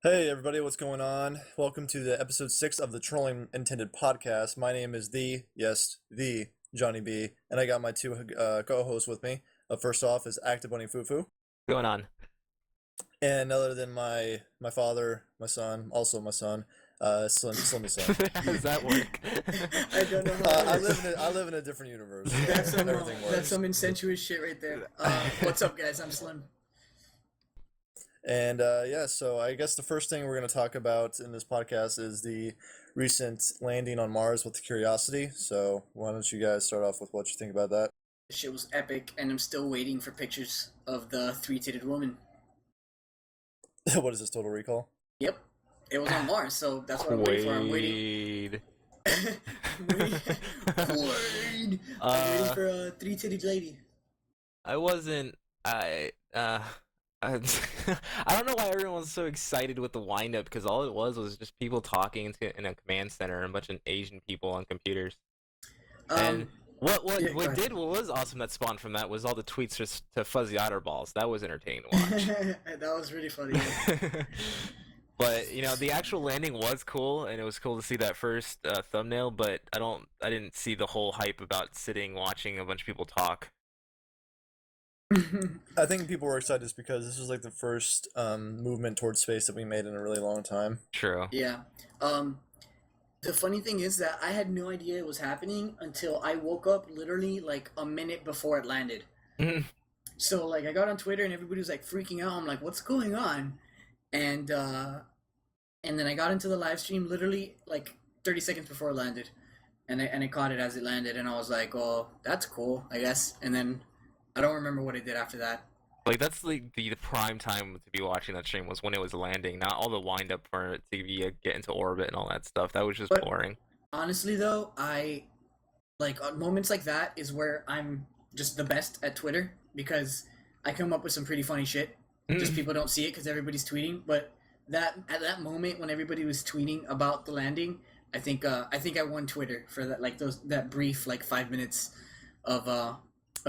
Hey everybody, what's going on? Welcome to the episode 6 of the Trolling Intended podcast. My name is the Johnny B, and I got my two co-hosts with me. First off is Active Bunny Fufu, Going on? and other than my father, my son, also my son, Slimmy Son. How does that work? I don't know how I it live works. I live in a different universe. That's some Everything that's works. some incestuous shit right there. What's up, guys? I'm Slim. And yeah, so I guess the first thing we're going to talk about in this podcast is the recent landing on Mars with the Curiosity. So why don't you guys start off with what you think about that? This shit was epic, and I'm still waiting for pictures of the three-titted woman. What is this, Total Recall? Yep, it was on Mars, so that's what I'm waiting for. I'm waiting. Wait. I'm waiting for a three-titted lady. I wasn't. I don't know why everyone was so excited with the wind-up, because all it was just people talking in a command center and a bunch of Asian people on computers. And what yeah, what was awesome that spawned from that was all the tweets just to Fuzzy Otterballs. That was entertaining to watch. That was really funny. But the actual landing was cool, and it was cool to see that first thumbnail. But I didn't see the whole hype about sitting watching a bunch of people talk. I think people were excited just because this was like the first movement towards space that we made in a really long time. True. Yeah. The funny thing is that I had no idea it was happening until I woke up literally like a minute before it landed. So like I got on Twitter and everybody was like freaking out. I'm like, what's going on? And then I got into the live stream literally like 30 seconds before it landed. And I caught it as it landed, and I was like, oh, that's cool, I guess. And then I don't remember what I did after that. Like, that's like the prime time to be watching that stream was when it was landing, not all the wind up for it to get into orbit and all that stuff. That was just But boring. honestly, though, I like moments like that is where I'm just the best at Twitter, because I come up with some pretty funny shit. Just people don't see it because everybody's tweeting. But at that moment when everybody was tweeting about the landing, I think I won Twitter for that, like that brief like 5 minutes of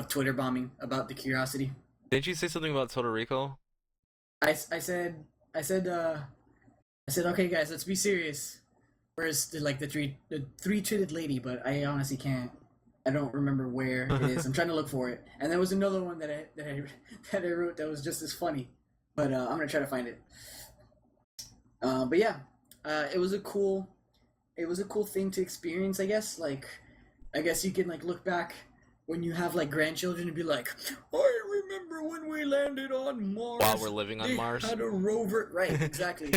Twitter bombing about the Curiosity. Didn't you say something about Total Recall? I said, okay, guys, let's be serious. Where's the three-titted lady? But I honestly can't. I don't remember where it is. I'm trying to look for it. And there was another one that I wrote that was just as funny. But I'm gonna try to find it. But yeah, it was a cool thing to experience. I guess I guess you can like look back when you have like grandchildren and be like, I remember when we landed on Mars. While we're living on Mars. Had a rover, right? Exactly.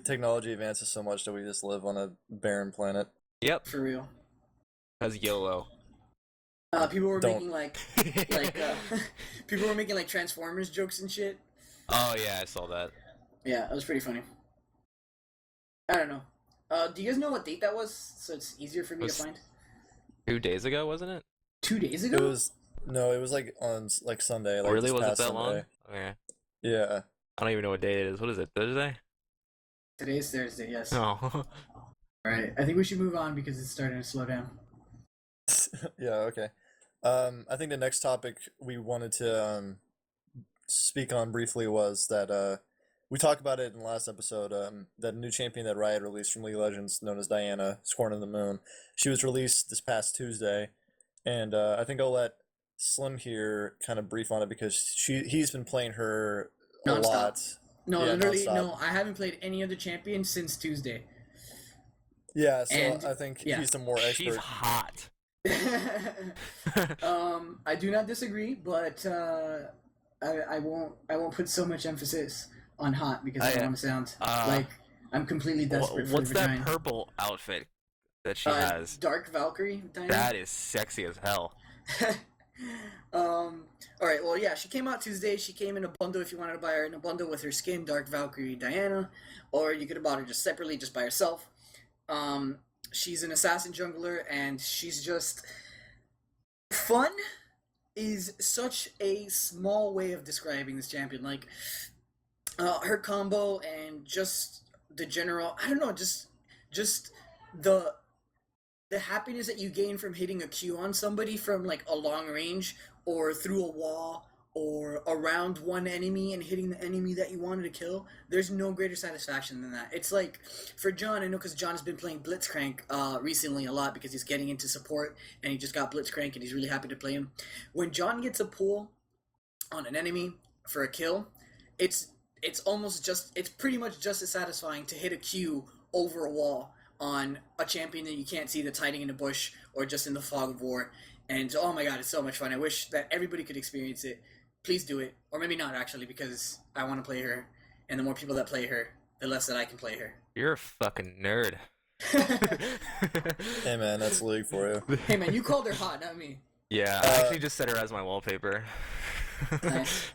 Technology advances so much that we just live on a barren planet. Yep. For real. That's YOLO. People were Don't. making like people were making like Transformers jokes and shit. Oh yeah, I saw that. Yeah, it was pretty funny. I don't know. Do you guys know what date that was? So it's easier for me to find. 2 days ago, wasn't it? 2 days ago? It was like on like Sunday. Like Really? this Was it past that Sunday. long? Okay. Yeah. I don't even know what day it is. What is it? Thursday? Today's Thursday, yes. Oh. Alright, I think we should move on because it's starting to slow down. Yeah. Okay. I think the next topic we wanted to speak on briefly was that we talked about it in the last episode. That new champion that Riot released from League of Legends, known as Diana, Scorn of the Moon. She was released this past Tuesday, and I think I'll let Slim here kind of brief on it because he's been playing her a Nonstop. lot. No, Yeah, literally, nonstop. no, I haven't played any other champion since Tuesday. Yeah, so And- I think yeah. he's the more She's expert. hot. I do not disagree, but I won't put so much emphasis on hot because I don't want to sound like I'm completely desperate for What's the that vagina. purple outfit that she has? Dark Valkyrie, Diana? That is sexy as hell. Alright, well, yeah, she came out Tuesday. She came in a bundle if you wanted to buy her in a bundle with her skin, Dark Valkyrie Diana, or you could have bought her just separately, just by herself. She's an assassin jungler, and she's just... Fun is such a small way of describing this champion. Like, her combo and just the general... I don't know, just the happiness that you gain from hitting a Q on somebody from like a long range or through a wall or around one enemy and hitting the enemy that you wanted to kill, there's no greater satisfaction than that. It's like for John, I know because John's been playing Blitzcrank recently a lot because he's getting into support and he just got Blitzcrank and he's really happy to play him. When John gets a pull on an enemy for a kill, it's it's pretty much just as satisfying to hit a Q over a wall on a champion that you can't see that's hiding in a bush or just in the fog of war. And oh my god, it's so much fun. I wish that everybody could experience it. Please do it, or maybe not actually, because I want to play her, and the more people that play her, the less that I can play her. You're a fucking nerd. Hey man, that's League for you. Hey man, you called her hot, not me. Yeah, I actually just set her as my wallpaper. Nice.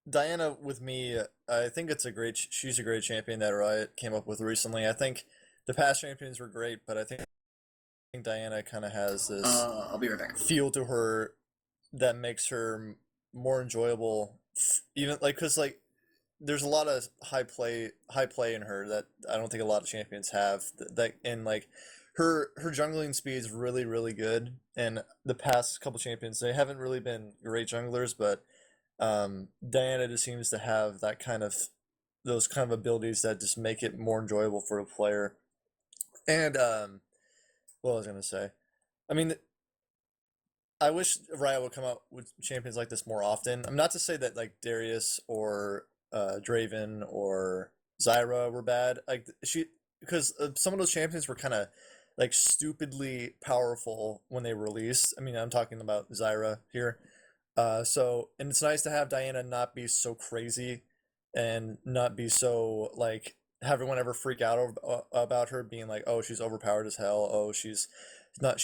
Diana with me, I think she's a great champion that Riot came up with recently. I think the past champions were great, but I think Diana kind of has this I'll be right back. feel to her that makes her more enjoyable, even like because like there's a lot of high play in her that I don't think a lot of champions have. That and like her jungling speed is really really good. And the past couple champions, they haven't really been great junglers, but Diana just seems to have that kind of those kind of abilities that just make it more enjoyable for a player. And what was I gonna say? I mean, I wish Riot would come out with champions like this more often. I'm not to say that like Darius or Draven or Zyra were bad. Like because some of those champions were kind of like stupidly powerful when they were released. I mean, I'm talking about Zyra here. And it's nice to have Diana not be so crazy and not be so like have everyone ever freak out about her being like, oh, she's overpowered as hell. Oh, she's not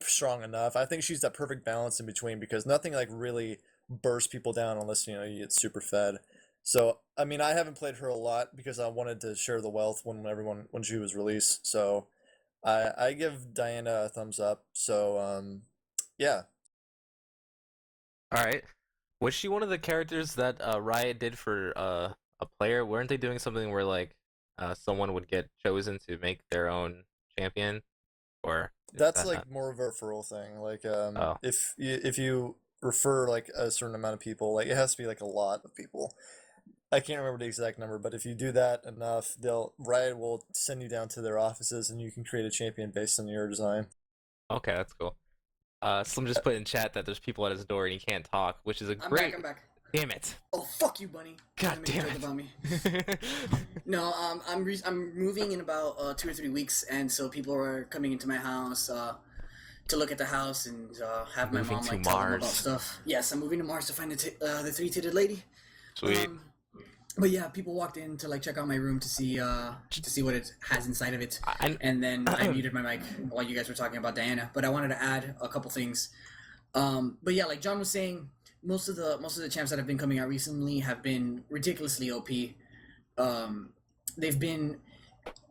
strong enough. I think she's that perfect balance in between because nothing like really bursts people down unless you get super fed. So I mean, I haven't played her a lot because I wanted to share the wealth when she was released. So I give Diana a thumbs up. So yeah. All right. Was she one of the characters that Riot did for a player? Weren't they doing something where like someone would get chosen to make their own champion? Or That's like more of a referral thing. Like Oh. if you refer like a certain amount of people, like it has to be like a lot of people. I can't remember the exact number, but if you do that enough, Riot will send you down to their offices and you can create a champion based on your design. Okay, that's cool. Slim just put in chat that there's people at his door and he can't talk, which is a I'm great. back. I'm back. Damn it! Oh fuck you, Bunny! God Trying to make a damn joke about me. No, I'm moving in about 2 or 3 weeks, and so people are coming into my house to look at the house and have my Moving mom to like tell them Mars. about stuff. Yes, I'm moving to Mars to find the three-titted lady. Sweet. But yeah, people walked in to like check out my room to see what it has inside of it, and then I muted my mic while you guys were talking about Diana. But I wanted to add a couple things. But yeah, like John was saying, most of the champs that have been coming out recently have been ridiculously OP. They've been,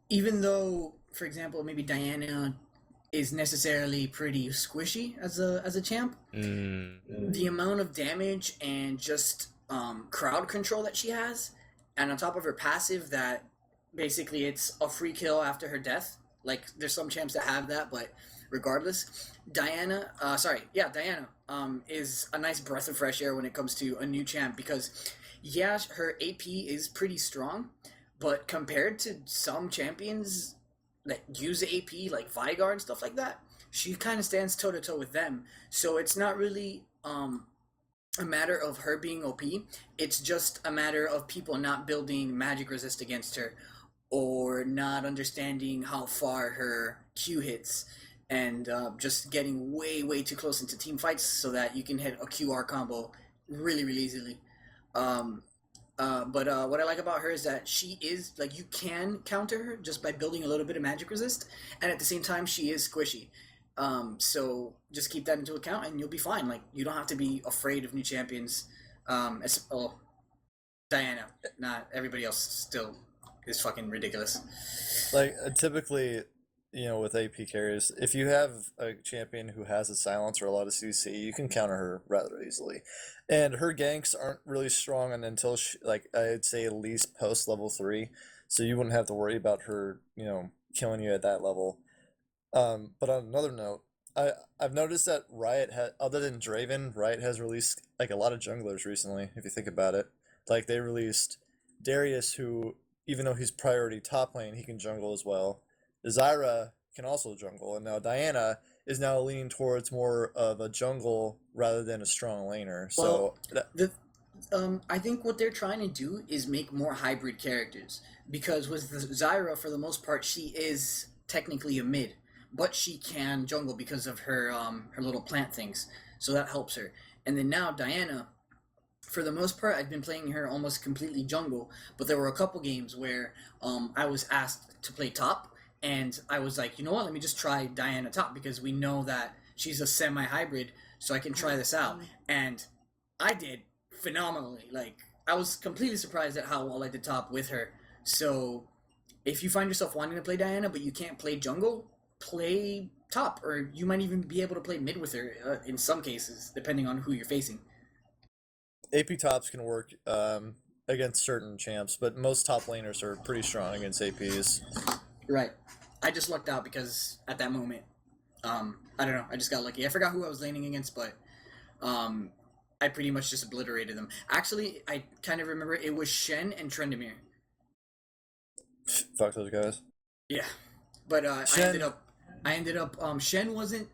even though, for example, maybe Diana is necessarily pretty squishy as a champ, the amount of damage and just crowd control that she has, and on top of her passive that basically it's a free kill after her death. Like there's some champs that have that, but regardless, Diana is a nice breath of fresh air when it comes to a new champ because yeah, her AP is pretty strong, but compared to some champions that use AP like Vigar and stuff like that, she kind of stands toe to toe with them. So it's not really a matter of her being OP. It's just a matter of people not building magic resist against her or not understanding how far her Q hits and just getting way too close into team fights so that you can hit a QR combo really easily. But what I like about her is that she is like, you can counter her just by building a little bit of magic resist, and at the same time she is squishy. So just keep that into account and you'll be fine. Like you don't have to be afraid of new champions. Diana, not everybody else still is fucking ridiculous. Like typically, with AP carries, if you have a champion who has a silence or a lot of CC, you can counter her rather easily. And her ganks aren't really strong until I'd say at least post level 3, so you wouldn't have to worry about her, killing you at that level. But on another note, I've noticed that Riot other than Draven, Riot has released like a lot of junglers recently. If you think about it, like they released Darius, who even though he's priority top lane, he can jungle as well. Zyra can also jungle, and now Diana is now leaning towards more of a jungle rather than a strong laner. So Well, the I think what they're trying to do is make more hybrid characters because with Zyra, for the most part, she is technically a mid, but she can jungle because of her little plant things, so that helps her. And then now Diana, for the most part, I've been playing her almost completely jungle, but there were a couple games where I was asked to play top, and I was like, you know what, let me just try Diana top because we know that she's a semi-hybrid, so I can try this out. And I did phenomenally. Like, I was completely surprised at how well I did top with her. So, if you find yourself wanting to play Diana, but you can't play jungle, play top, or you might even be able to play mid with her in some cases, depending on who you're facing. AP tops can work against certain champs, but most top laners are pretty strong against APs. Right. I just lucked out because at that moment, I don't know, I just got lucky. I forgot who I was laning against, but I pretty much just obliterated them. Actually, I kind of remember it was Shen and Trendemir. Fuck those guys. Yeah, but Shen, I ended up. Shen wasn't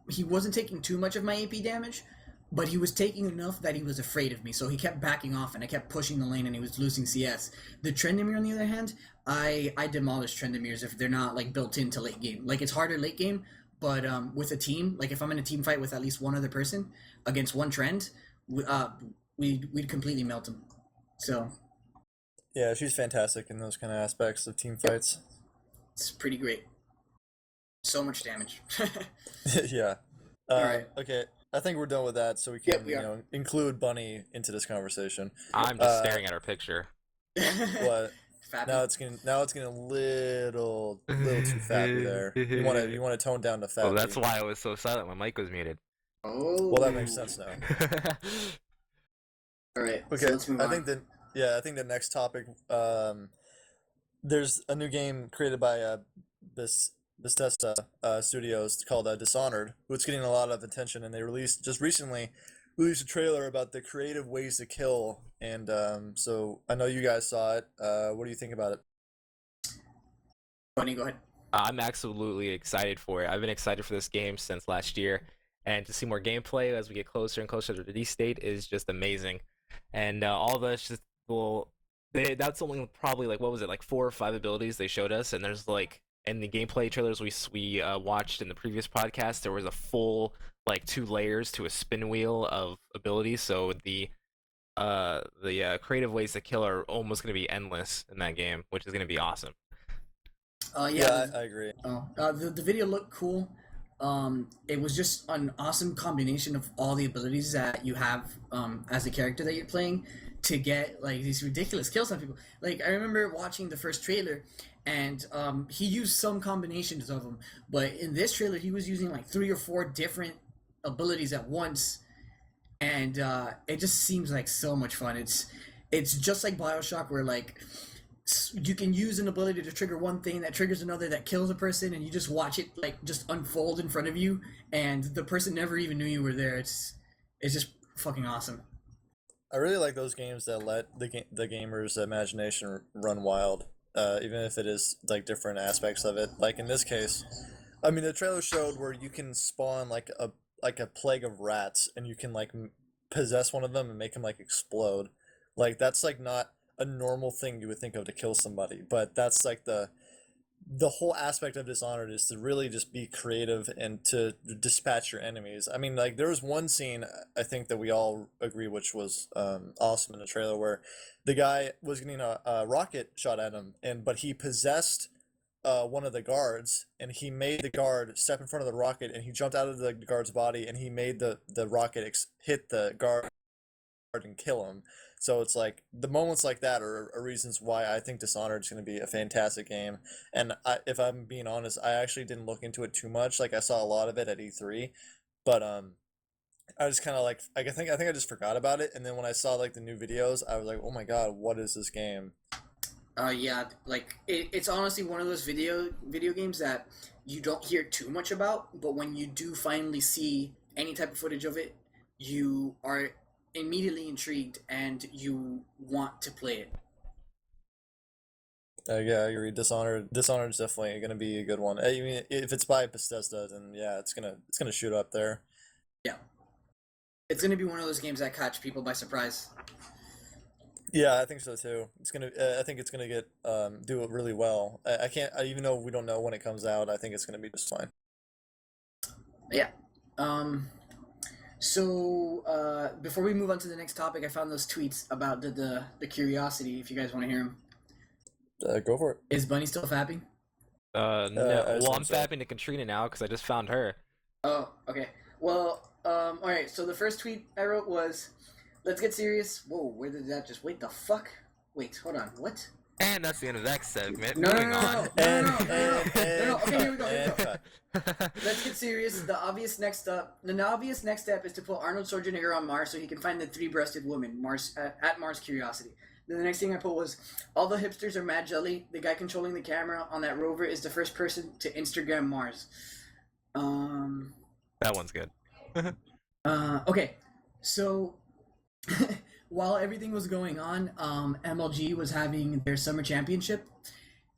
he wasn't taking too much of my AP damage, but he was taking enough that he was afraid of me, so he kept backing off, and I kept pushing the lane, and he was losing CS. The Trendemir, on the other hand, I demolish Trendemirs if they're not like built into late game. Like it's harder late game, but with a team, like if I'm in a team fight with at least one other person against one trend, we'd completely melt him. So yeah, she's fantastic in those kind of aspects of team fights. it's pretty great. So much damage. Yeah. All right. Okay, I think we're done with that, so we can Yep, we are. include Bunny into this conversation. I'm just staring at her picture. What? Fappy. Now it's getting a little too fappy there. You want to tone down the fappy. Well, that's why I was so silent. My mic was muted. Oh. Well, that makes sense now. All right. Okay, So let's move on. I think the next topic. There's a new game created by this Bethesda Studios called Dishonored, which getting a lot of attention, and they just recently released a trailer about the creative ways to kill, and so I know you guys saw it. What do you think about it? Bunny, go ahead. I'm absolutely excited for it. I've been excited for this game since last year, and to see more gameplay as we get closer and closer to the release date is just amazing. And all of us just that's only probably like what was it, like 4 or 5 abilities they showed us, and there's like in the gameplay trailers we watched in the previous podcast, there was a full like 2 layers to a spin wheel of abilities. So the creative ways to kill are almost going to be endless in that game, which is going to be awesome. Yeah. I agree. The video looked cool. It was just an awesome combination of all the abilities that you have as a character that you're playing to get like these ridiculous kills on people. Like I remember watching the first trailer, and he used some combinations of them, but in this trailer he was using like 3 or 4 different abilities at once, and it just seems like so much fun. It's just like Bioshock, where like you can use an ability to trigger one thing that triggers another that kills a person, and you just watch it like just unfold in front of you, and the person never even knew you were there. It's just fucking awesome. I really like those games that let the gamer's imagination run wild, even if it is like different aspects of it. Like in this case, I mean, the trailer showed where you can spawn like a plague of rats, and you can like possess one of them and make them like explode. Like that's like not a normal thing you would think of to kill somebody, but that's like the whole aspect of Dishonored is to really just be creative and to dispatch your enemies. I mean, like there was one scene I think that we all agree which was awesome in the trailer where the guy was getting a rocket shot at him, but he possessed one of the guards, and he made the guard step in front of the rocket, and he jumped out of the guard's body, and he made the rocket hit the guard and kill him. So it's like the moments like that are reasons why I think Dishonored is going to be a fantastic game. And if I'm being honest, I actually didn't look into it too much. Like I saw a lot of it at E3, but I just kind of like I think I just forgot about it. And then when I saw like the new videos, I was like, oh my god, what is this game? Yeah, like it's honestly one of those video games that you don't hear too much about, but when you do finally see any type of footage of it, you are immediately intrigued and you want to play it. Yeah, I agree. Dishonored is definitely gonna be a good one. I mean, if it's by Bethesda, then yeah, it's gonna shoot up there. Yeah. It's going to be one of those games that catch people by surprise. Yeah, I think so too. It's gonna. I think it's gonna get do it really well. I can't. Even though we don't know when it comes out, I think it's gonna be just fine. Yeah. Um, so before we move on to the next topic, I found those tweets about the curiosity. If you guys want to hear them, Go for it. is Bunny still fapping? No. I Well, assume I'm so. fapping to Katrina now because I just found her. Oh, okay. Well, all right. So the first tweet I wrote was, "Let's get serious." Whoa, where did that just? Wait, the fuck? Wait, hold on. What? And that's the end of that segment. No, no, Moving no, on. no, no, And no, no, no, no, no. Okay, here we go. Here we go. cut. Let's get serious. The obvious next step is to put Arnold Schwarzenegger on Mars so he can find the three-breasted woman, Mars at Mars Curiosity. Then the next thing I put was, all the hipsters are mad jelly. The guy controlling the camera on that rover is the first person to Instagram Mars. That one's good. Okay, so while everything was going on, MLG was having their summer championship,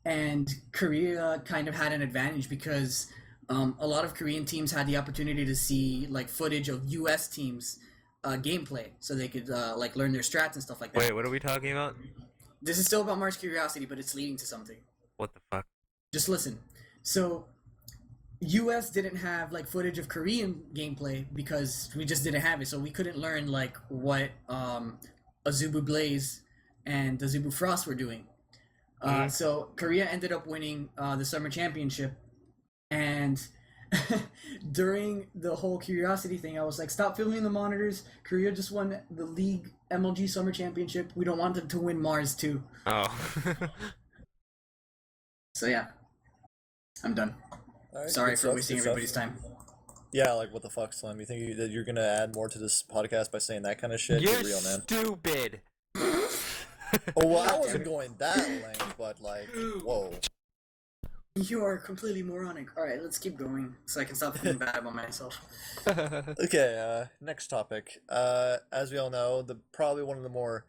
and Korea kind of had an advantage because a lot of Korean teams had the opportunity to see like footage of U.S. teams gameplay, so they could like learn their strats and stuff like that. Wait, what are we talking about? This is still about Mars Curiosity, but it's leading to something. What the fuck? Just listen. So, U.S. didn't have like footage of Korean gameplay because we just didn't have it, so we couldn't learn like what Azubu Blaze and Azubu Frost were doing. So Korea ended up winning the summer championship, and during the whole curiosity thing, I was like, "Stop filming the monitors. Korea just won the league MLG summer championship. We don't want them to win Mars too." Oh. So yeah, I'm done. All right, Sorry good for stuff, wasting good stuff. everybody's time. Yeah, like what the fuck, Slim? You think that you're gonna add more to this podcast by saying that kind of shit? You're Get real, man. stupid. Oh well, I wasn't going that length, but like, whoa. You are completely moronic. All right, let's keep going so I can stop feeling bad about myself. Okay, next topic. As we all know, probably one of the more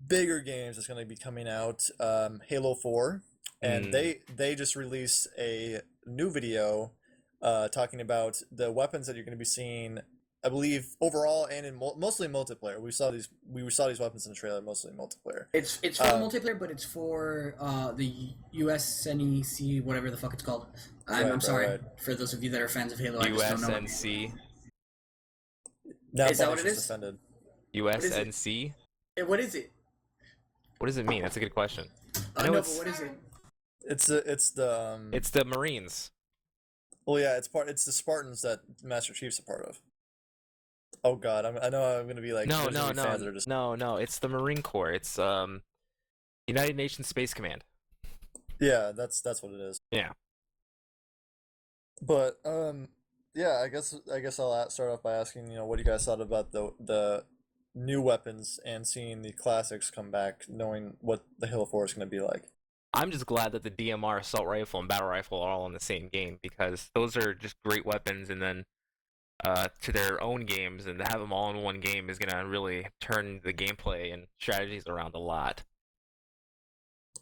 bigger games that's going to be coming out, Halo 4, and they just released a new video talking about the weapons that you're going to be seeing. I believe overall and in mostly multiplayer. We saw these weapons in the trailer, mostly multiplayer. It's for multiplayer, but it's for the USNEC, whatever the fuck it's called. I'm sorry right. for those of you that are fans of Halo. I just don't know. USNC. Now Is that what Bunny's it just is? offended. USNC. What is it? What does it mean? That's a good question. I know, but what is it? It's the It's the Marines. well, yeah, it's the Spartans that Master Chief's a part of. Oh God, I know I'm gonna be like No, there's no, gonna be no, fans that are just no. It's the Marine Corps. It's United Nations Space Command. yeah, that's what it is. Yeah. But yeah, I guess I'll start off by asking, what you guys thought about the new weapons and seeing the classics come back, knowing what the Halo 4 is going to be like. I'm just glad that the DMR assault rifle and battle rifle are all in the same game because those are just great weapons, and then to their own games, and to have them all in one game is gonna really turn the gameplay and strategies around a lot.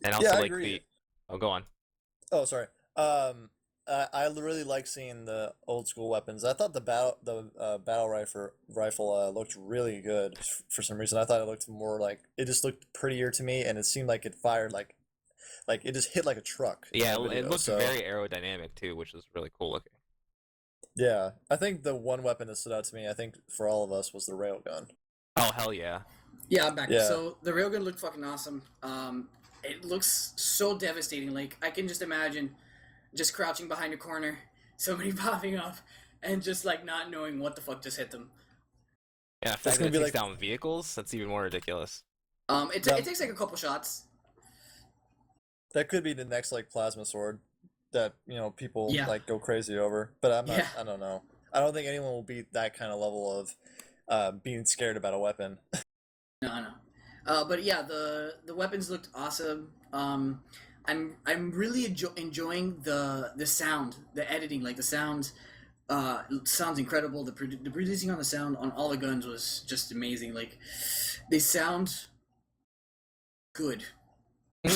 And also, Yeah, I like agree. oh, go on. Oh, sorry. I really like seeing the old school weapons. I thought the battle rifle looked really good for some reason. I thought it looked more like it just looked prettier to me, and it seemed like it fired like it just hit like a truck. in Yeah, that it video, looked so very aerodynamic too, which was really cool looking. yeah. I think the one weapon that stood out to me, I think for all of us, was the railgun. Oh hell yeah! Yeah, I'm back. Yeah. So the railgun looked fucking awesome. It looks so devastating. Like I can just imagine just crouching behind a corner, somebody popping up, and just like not knowing what the fuck just hit them. Yeah, the fact that gonna it be takes like- down vehicles, that's even more ridiculous. It That- takes like a couple shots. That could be the next like plasma sword that people Yeah. like go crazy over. But I'm not. Yeah. I don't know. I don't think anyone will beat that kind of level of being scared about a weapon. No. But yeah, the weapons looked awesome. I'm really enjoying the sound, the editing, like the sound. Sounds incredible. The producing on the sound on all the guns was just amazing. Like, they sound good. All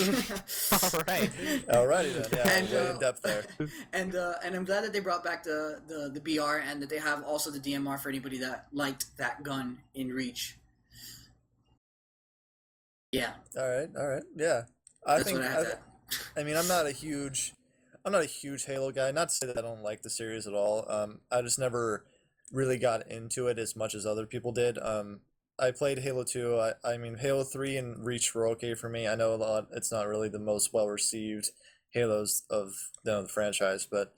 right. Alrighty then. Yeah, And way in depth there. and I'm glad that they brought back the BR, and that they have also the DMR for anybody that liked that gun in Reach. Yeah, All right. Yeah, I that's think what I have. I mean, I'm not a huge Halo guy. Not to say that I don't like the series at all. I just never really got into it as much as other people did. I played Halo 2. I mean, Halo 3 and Reach were okay for me. I know a lot. It's not really the most well received Halos of the franchise, but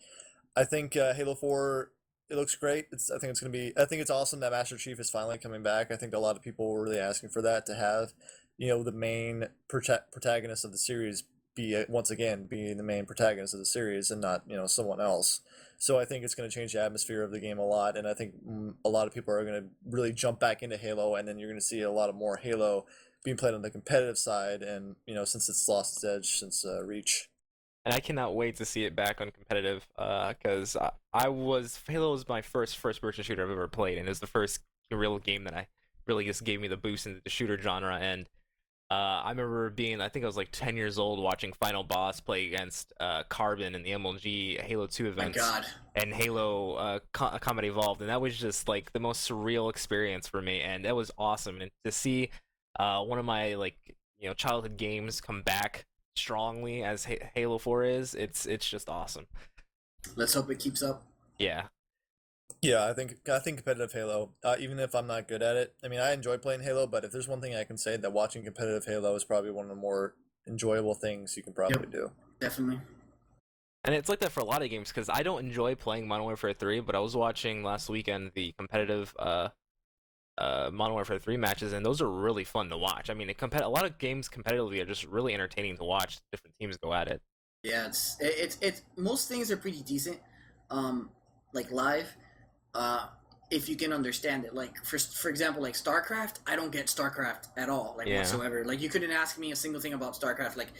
I think Halo 4, it looks great. I think it's gonna be. I think it's awesome that Master Chief is finally coming back. I think a lot of people were really asking for that, to have, the main protagonist of the series be, once again, be the main protagonist of the series, and not, someone else. So I think it's going to change the atmosphere of the game a lot, and I think a lot of people are going to really jump back into Halo, and then you're going to see a lot of more Halo being played on the competitive side, and since it's lost its edge since Reach. And I cannot wait to see it back on competitive, because Halo was my first-person shooter I've ever played, and it was the first real game that I really just gave me the boost into the shooter genre. And I remember I think I was like 10 years old, watching Final Boss play against Carbon in the MLG Halo 2 My events, God. and Halo Combat Evolved, and that was just like the most surreal experience for me, and that was awesome. And to see one of my, like, childhood games come back strongly as Halo 4 is, it's just awesome. Let's hope it keeps up. Yeah. Yeah, I think competitive Halo, even if I'm not good at it, I mean, I enjoy playing Halo, but if there's one thing I can say, that watching competitive Halo is probably one of the more enjoyable things you can probably Yep. do. Definitely. And it's like that for a lot of games, because I don't enjoy playing Modern Warfare 3, but I was watching last weekend the competitive Modern Warfare 3 matches, and those are really fun to watch. I mean, a lot of games competitively are just really entertaining to watch different teams go at it. Yeah, it's most things are pretty decent. Like live, uh, if you can understand it. Like, for example, like StarCraft, I don't get StarCraft at all, like, Yeah. whatsoever. Like, you couldn't ask me a single thing about StarCraft. Like,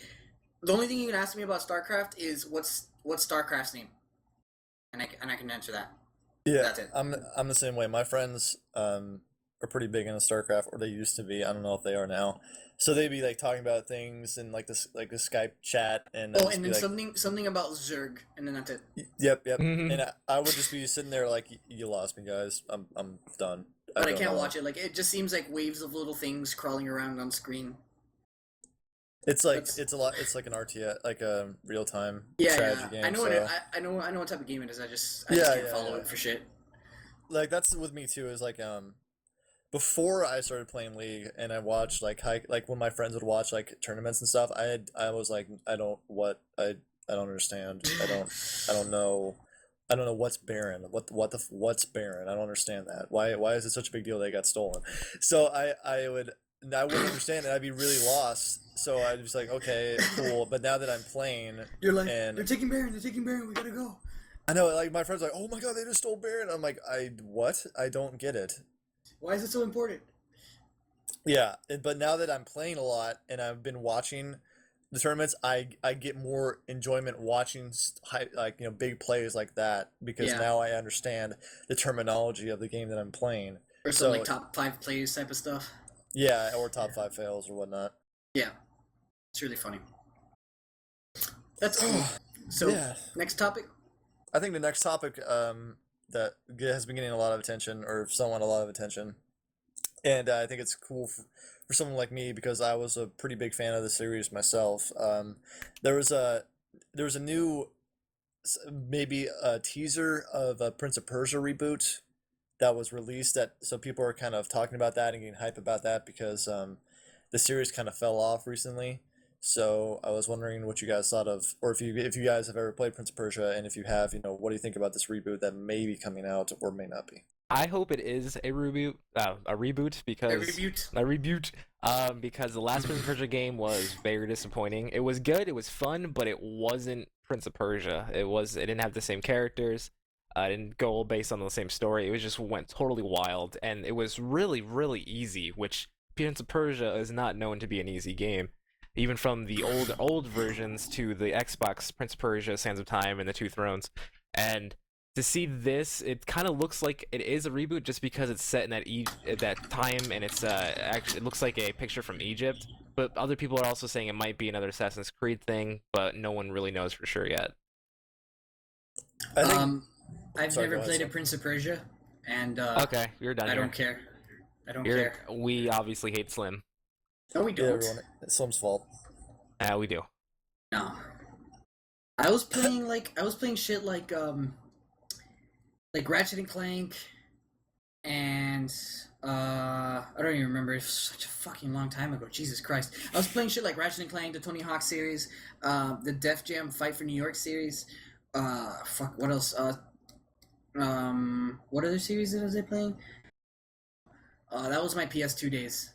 the only thing you can ask me about StarCraft is what's StarCraft's name, and I can answer that. Yeah, That's it. I'm the same way. My friends are pretty big into StarCraft, or they used to be. I don't know if they are now. So they'd be like talking about things in like this, like the Skype chat, and I'd Oh, just and be then like, something about Zerg, and then that's it. Yep, and Mhm. I would just be sitting there like, you lost me, guys. I'm done. But I don't can't know. watch it. Like, it just seems like waves of little things crawling around on screen. It's like That's- it's a lot. It's like an RTS, like a real time Yeah, strategy yeah. game. I know so what I know what type of game it is. I just yeah, can't follow yeah. it for shit. Like that's with me too. Is like before I started playing League, and I watched like when my friends would watch like tournaments and stuff, I was like, I don't understand. I don't know. I don't know what's Baron. What's Baron? I don't understand that. Why is it such a big deal they got stolen? So I wouldn't understand it. I'd be really lost. So I'd just like, okay, cool. But now that I'm playing, You're like, and they're taking Baron. They're taking Baron. We gotta go. I know, like my friends are like, oh my god, they just stole Baron. I'm like, what? I don't get it. Why is it so important? Yeah, but now that I'm playing a lot and I've been watching the tournaments, I get more enjoyment watching like big plays like that, because Yeah. now I understand the terminology of the game that I'm playing. Or So some like top 5 plays type of stuff. yeah, or top 5 fails or whatnot. Yeah, it's really funny. That's cool. So Yeah, next topic. I think the next topic that has been getting a lot of attention, or somewhat a lot of attention, and I think it's cool for someone like me, because I was a pretty big fan of the series myself. There was a there was a new maybe a teaser of a Prince of Persia reboot that was released, that so people are kind of talking about that and getting hype about that, because the series kind of fell off recently. So I was wondering what you guys thought of, or if you guys have ever played Prince of Persia, and if you have, what do you think about this reboot that may be coming out or may not be? I hope it is a reboot, because A reboot. because the last Prince of Persia game was very disappointing. It was good, it was fun, but it wasn't Prince of Persia. It didn't have the same characters. It didn't go based on the same story. It was just went totally wild, and it was really, really easy, which Prince of Persia is not known to be an easy game. even from the old versions to the Xbox Prince of Persia, Sands of Time, and the Two Thrones. And to see this, it kind of looks like it is a reboot just because it's set in that time, and it's actually it looks like a picture from Egypt. But other people are also saying it might be another Assassin's Creed thing, but no one really knows for sure yet. I think. I've Sorry, never go ahead, played a Sam. Prince of Persia, and Okay, you're done I here. don't care. I don't You're, care. we obviously hate Slim. No, we Yeah, don't. everyone. It's Slim's fault. We do. No. I was playing shit like Ratchet and Clank, and I don't even remember. It was such a fucking long time ago. Jesus Christ! I was playing shit like Ratchet and Clank, the Tony Hawk series, the Def Jam Fight for New York series. Fuck. What else? What other series was I playing? That was my PS2 days.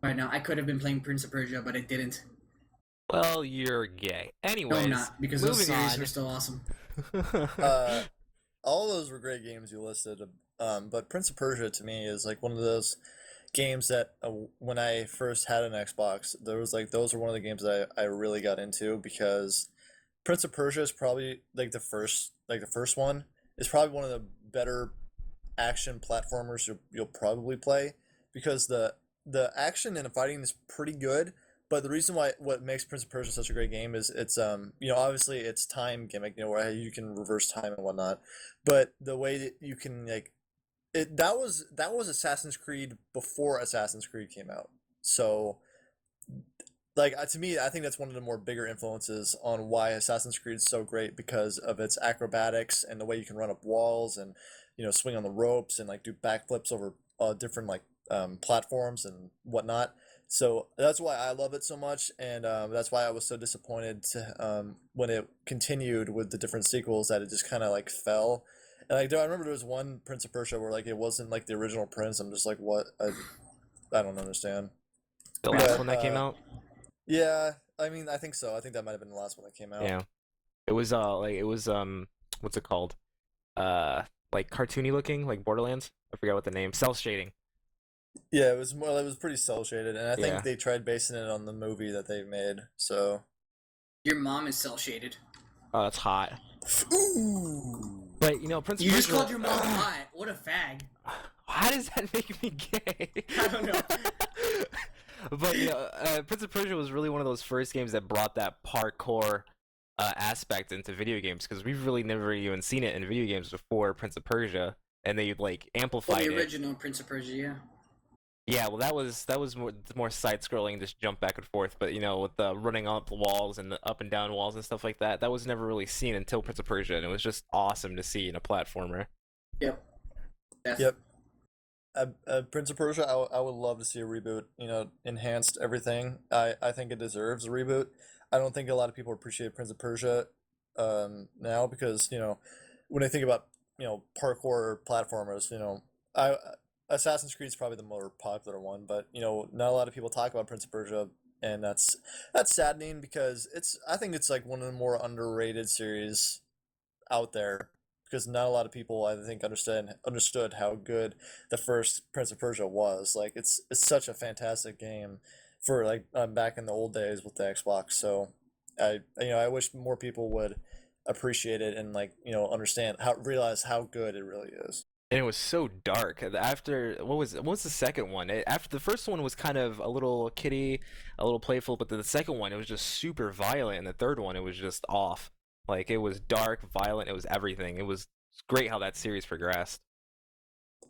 Right now, I could have been playing Prince of Persia, but I didn't. Well, you're gay. No, Anyways, I'm not, because those moving series on. were still awesome. All those were great games you listed. But Prince of Persia to me is like one of those games that when I first had an Xbox, there was like those were one of the games that I really got into because Prince of Persia is probably like the first one is probably one of the better action platformers you'll probably play because the action and the fighting is pretty good. But the reason why what makes Prince of Persia such a great game is it's obviously it's time gimmick, where you can reverse time and whatnot. But the way that you can like it that was Assassin's Creed before Assassin's Creed came out. So like to me, I think that's one of the more bigger influences on why Assassin's Creed is so great because of its acrobatics and the way you can run up walls and swing on the ropes and like do backflips over different like platforms and whatnot. So that's why I love it so much, and that's why I was so disappointed when it continued with the different sequels that it just kind of like fell. And like I remember there was one Prince of Persia where like it wasn't like the original Prince. I'm just like, what? I don't understand. The last But one that came out. yeah, I mean, I think so. I think that might have been the last one that came out. Yeah, it was what's it called? Like cartoony looking, like Borderlands. I forgot what the name. Cell shading. Yeah, it was more. It was pretty cel shaded, and I think Yeah. they tried basing it on the movie that they made. So. Your mom is cel shaded. Oh, that's hot. Ooh. But Prince of You Persia. just called your mom hot. What a fag. How does that make me gay? I don't know. But Prince of Persia was really one of those first games that brought that parkour aspect into video games because we've really never even seen it in video games before Prince of Persia, and they like Well, amplified the it. original Prince of Persia, yeah. Yeah, well, that was more side scrolling, just jump back and forth. But with the running up the walls and the up and down walls and stuff like that, that was never really seen until Prince of Persia, and it was just awesome to see in a platformer. Yep. Yep. Prince of Persia, I would love to see a reboot. Enhanced everything. I think it deserves a reboot. I don't think a lot of people appreciate Prince of Persia now because when I think about parkour platformers, I Assassin's Creed is probably the more popular one, but not a lot of people talk about Prince of Persia, and that's saddening because I think it's like one of the more underrated series out there because not a lot of people I think understood how good the first Prince of Persia was. Like it's such a fantastic game for like back in the old days with the Xbox. So I wish more people would appreciate it and like understand realize how good it really is. And it was so dark. After what was the second one? After the first one was kind of a little kiddie, a little playful, but the second one it was just super violent, and the third one it was just off. Like it was dark, violent. It was everything. It was great how that series progressed.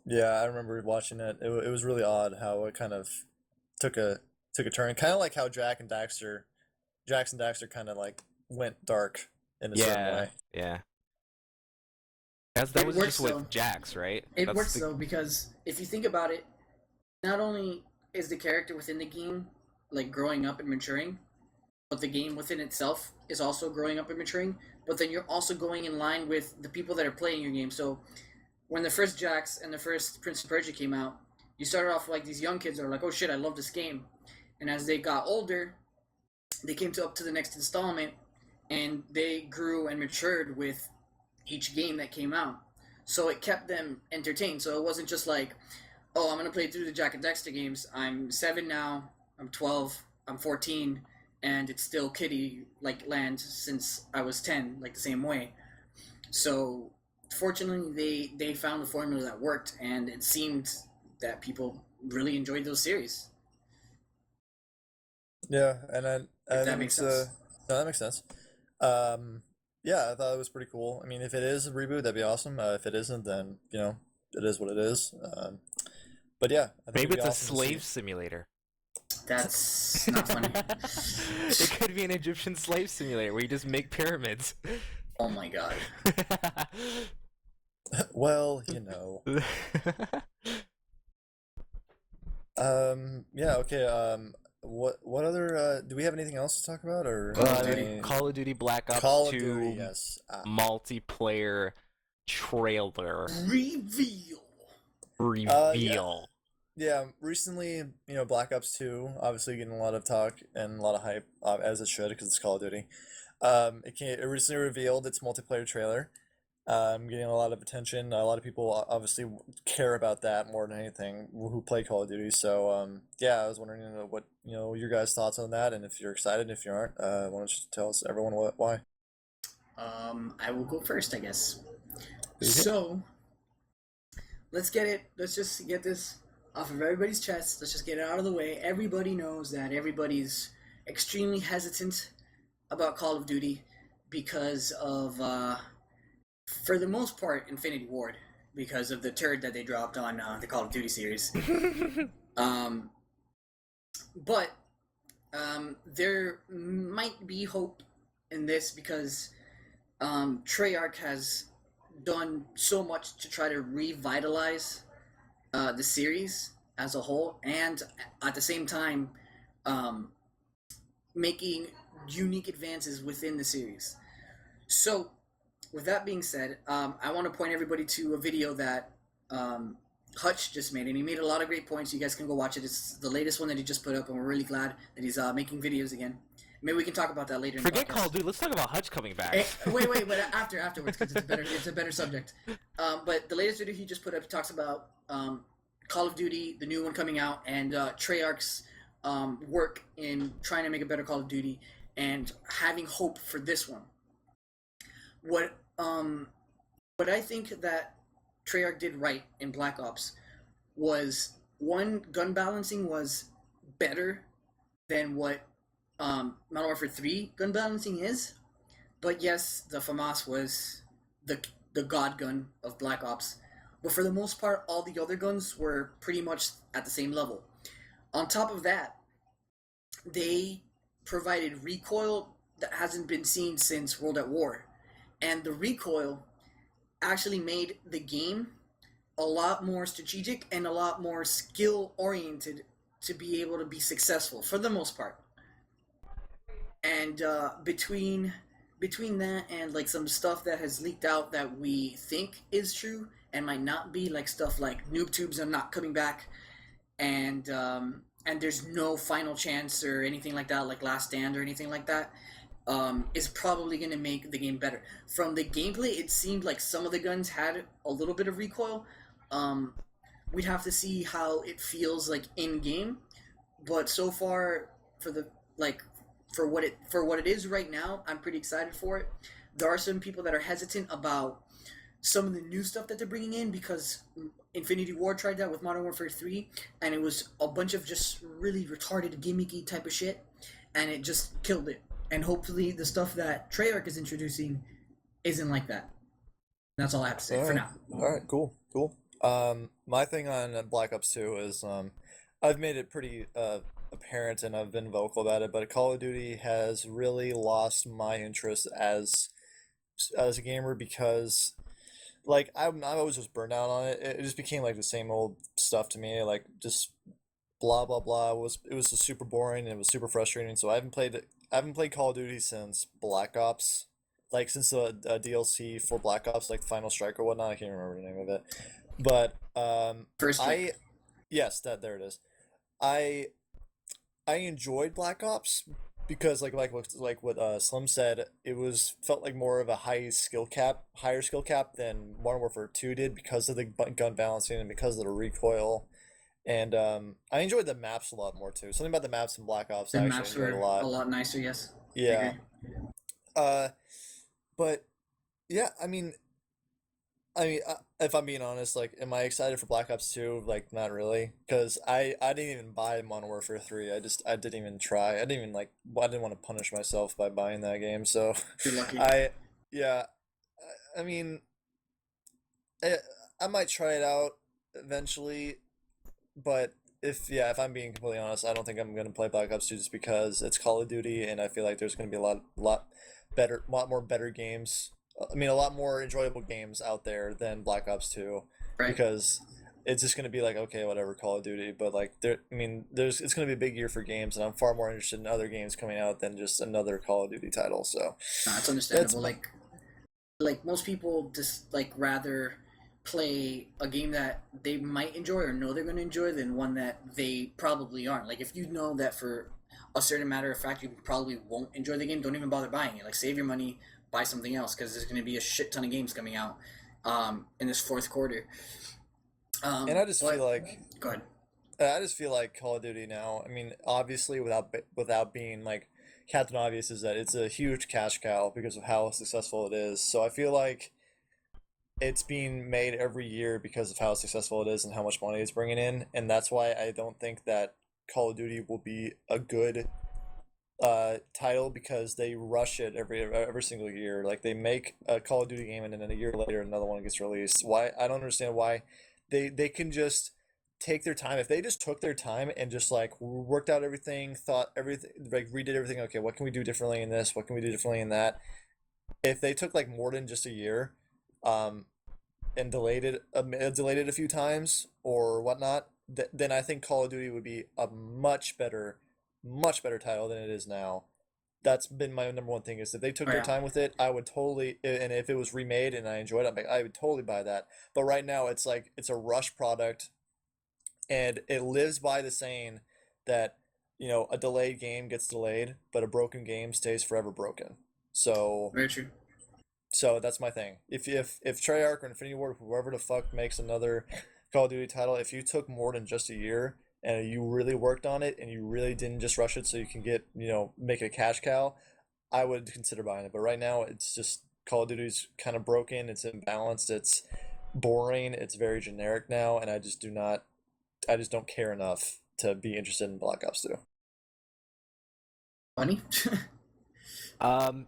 Yeah, I remember watching it. It was really odd how it kind of took a turn, kind of like how Jackson Daxter kind of like went dark in a certain way. Yeah. That It was works, just though. with Jax, right? It That's works though because if you think about it, not only is the character within the game like growing up and maturing, but the game within itself is also growing up and maturing. But then you're also going in line with the people that are playing your game. So when the first Jax and the first Prince of Persia came out, you started off like these young kids that are like, "Oh shit, I love this game," and as they got older, they came up to the next installment, and they grew and matured with each game that came out. So it kept them entertained. So it wasn't just like, oh, I'm going to play through the Jack and Dexter games. I'm 7 now, I'm 12, I'm 14, and it's still kiddie like land since I was 10, like the same way. So fortunately, they found a formula that worked, and it seemed that people really enjoyed those series. Yeah, and I If that think makes it's sense. no, that makes sense. Um, yeah, I thought it was pretty cool. I mean, if it is a reboot, that'd be awesome. If it isn't, then it is what it is. But yeah, I think it'd Maybe be it's a awesome to see. slave simulator. That's not funny. It could be an Egyptian slave simulator where you just make pyramids. Oh my god. Well, yeah, okay. What other do we have anything else to talk about or Call of Duty. Call of Duty Black Ops Call of 2 Duty, yes. multiplayer trailer Reveal. reveal. Yeah, recently, Black Ops 2 obviously getting a lot of talk and a lot of hype, as it should, because it's Call of Duty. It recently revealed its multiplayer trailer, getting a lot of attention. A lot of people obviously care about that more than anything who play Call of Duty. So, yeah, I was wondering, what, your guys' thoughts on that, and if you're excited, if you aren't, why don't you tell us, everyone, why? I will go first, I guess. Okay. So, let's get it. Let's just get this off of everybody's chest. Let's just get it out of the way. Everybody knows that everybody's extremely hesitant about Call of Duty because of, for the most part, Infinity Ward, because of the turd that they dropped on the Call of Duty series. But there might be hope in this because Treyarch has done so much to try to revitalize the series as a whole, and at the same time making unique advances within the series. So, with that being said, I want to point everybody to a video that Hutch just made, and he made a lot of great points. You guys can go watch it. It's the latest one that he just put up, and we're really glad that he's making videos again. Maybe we can talk about that later. Forget in the podcast. Call of Duty. Let's talk about Hutch coming back. Wait, but afterwards, because it's a better subject. But the latest video he just put up talks about Call of Duty, the new one coming out, and Treyarch's work in trying to make a better Call of Duty and having hope for this one. What I think that Treyarch did right in Black Ops was, one, gun balancing was better than what Modern Warfare 3 gun balancing is. But yes, the FAMAS was the god gun of Black Ops. But for the most part, all the other guns were pretty much at the same level. On top of that, they provided recoil that hasn't been seen since World at War. And the recoil actually made the game a lot more strategic and a lot more skill-oriented to be able to be successful, for the most part. And between that and like some stuff that has leaked out that we think is true and might not be, like stuff like noob tubes are not coming back, and there's no final chance or anything like that, like Last Stand or anything like that, is probably going to make the game better. From the gameplay, it seemed like some of the guns had a little bit of recoil. We'd have to see how it feels like in game, but so far, for what it is right now, I'm pretty excited for it. There are some people that are hesitant about some of the new stuff that they're bringing in because Infinity Ward tried that with Modern Warfare 3, and it was a bunch of just really retarded, gimmicky type of shit, and it just killed it. And hopefully the stuff that Treyarch is introducing isn't like that. That's all I have to say for now. All right, cool. My thing on Black Ops 2 is I've made it pretty apparent and I've been vocal about it, but Call of Duty has really lost my interest as a gamer because like I was just burned out on it. It just became like the same old stuff to me, like just blah blah blah. It was just super boring and it was super frustrating. So I haven't played Call of Duty since Black Ops, like since the DLC for Black Ops, like Final Strike or whatnot. I can't remember the name of it, but First Strike. yes, there it is. I enjoyed Black Ops because like what Slim said, it felt like more of a higher skill cap than Modern Warfare 2 did because of the gun balancing and because of the recoil and I enjoyed the maps a lot more too. Something about the maps in Black Ops The I actually maps enjoyed a were a lot. lot nicer. Yes, I Yeah. agree. Uh, but yeah, if I'm being honest, like, am I excited for Black Ops 2? Like, not really, because I didn't even buy Modern Warfare 3. I didn't even try. I didn't even like. I didn't want to punish myself by buying that game. So, You're lucky. I yeah. I mean, I, I might try it out eventually, but if I'm being completely honest, I don't think I'm gonna play Black Ops 2 just because it's Call of Duty, and I feel like there's gonna be a lot more better games. I mean, a lot more enjoyable games out there than Black Ops 2, Right. because it's just gonna be like, okay, whatever, Call of Duty. But like, it's gonna be a big year for games, and I'm far more interested in other games coming out than just another Call of Duty title. So It's that's understandable. my, Like most people just like rather play a game that they might enjoy or know they're going to enjoy than one that they probably aren't. Like if you know that for a certain matter of fact you probably won't enjoy the game, don't even bother buying it. Like save your money, buy something else because there's going to be a shit ton of games coming out in this fourth quarter. and I just feel But like go ahead. I just feel like Call of Duty now. I mean, obviously, without being like Captain Obvious, is that it's a huge cash cow because of how successful it is. So I feel like it's being made every year because of how successful it is and how much money it's bringing in, and that's why I don't think that Call of Duty will be a good title, because they rush it every single year. Like, they make a Call of Duty game and then a year later another one gets released. Why? I don't understand why they can just take their time. If they just took their time and just like worked out everything, thought everything, like redid everything. Okay, what can we do differently in this? What can we do differently in that? If they took like more than just a year, um, and delayed it a few times or whatnot, then I think Call of Duty would be a much better title than it is now. That's been my number one thing, is if they took Oh their yeah. time with it, I would totally, and if it was remade and I enjoyed it, I would totally buy that. But right now, it's like it's a rush product, and it lives by the saying that, a delayed game gets delayed, but a broken game stays forever broken. So Very true. so that's my thing. If Treyarch or Infinity Ward, whoever the fuck makes another Call of Duty title, if you took more than just a year and you really worked on it and you really didn't just rush it so you can get, make a cash cow, I would consider buying it. But right now, it's just Call of Duty's kind of broken. It's imbalanced. It's boring. It's very generic now, and I just don't care enough to be interested in Black Ops 2. Funny. Um,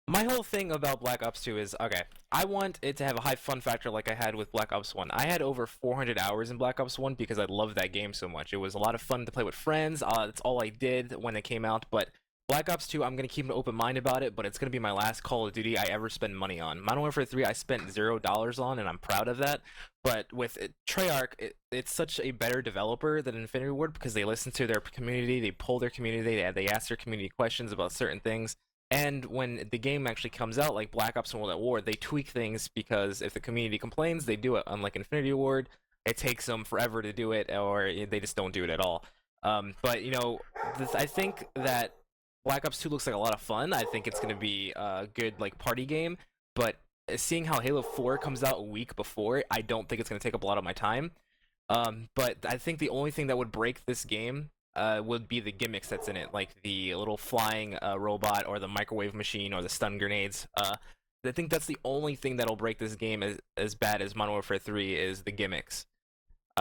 my whole thing about Black Ops 2 is, okay, I want it to have a high fun factor like I had with Black Ops 1. I had over 400 hours in Black Ops 1 because I loved that game so much. It was a lot of fun to play with friends. That's all I did when it came out. But Black Ops 2, I'm going to keep an open mind about it, but it's going to be my last Call of Duty I ever spend money on. Modern Warfare 3, I spent $0 on, and I'm proud of that. But with Treyarch, it's such a better developer than Infinity Ward because they listen to their community, they poll their community, they ask their community questions about certain things. And when the game actually comes out, like Black Ops and World at War, they tweak things because if the community complains, they do it. Unlike Infinity Ward, it takes them forever to do it, or they just don't do it at all. But I think that Black Ops 2 looks like a lot of fun. I think it's gonna be a good like party game. But seeing how Halo 4 comes out a week before, I don't think it's gonna take up a lot of my time. But I think the only thing that would break this game would be the gimmicks that's in it, like the little flying robot or the microwave machine or the stun grenades. I think that's the only thing that'll break this game as bad as Modern Warfare 3 is the gimmicks.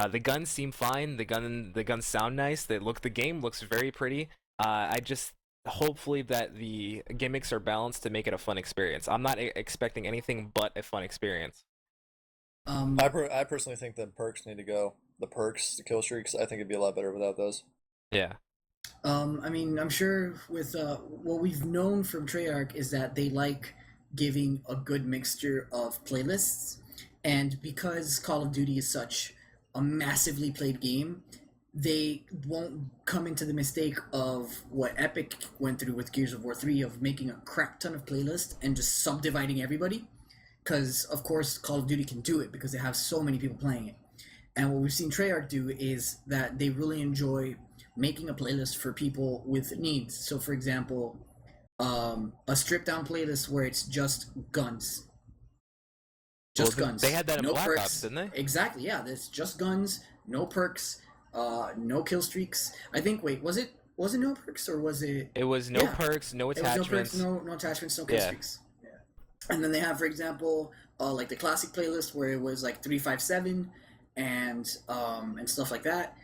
The guns seem fine. The guns sound nice. The game looks very pretty. I just hopefully that the gimmicks are balanced to make it a fun experience. I'm not expecting anything but a fun experience. um, I personally think the perks need to go. The perks, the kill streaks, I think it'd be a lot better without those. Yeah. I mean, I'm sure with what we've known from Treyarch is that they like giving a good mixture of playlists, and because Call of Duty is such a massively played game, they won't come into the mistake of what Epic went through with Gears of War 3 of making a crap ton of playlists and just subdividing everybody. Because, of course, Call of Duty can do it because they have so many people playing it. And what we've seen Treyarch do is that they really enjoy making a playlist for people with needs. So, for example, a stripped down playlist where it's just guns, Well, just they guns, had that in no Black Ops, perks. didn't they? Exactly, yeah. There's just guns, no perks, no kill streaks. I think. Wait, was it no perks or was it? It was no Yeah, perks, no it was no perks, attachments. no attachments, no kill Yeah. streaks. And then they have, for example, like the classic playlist where it was like 357 and stuff like that.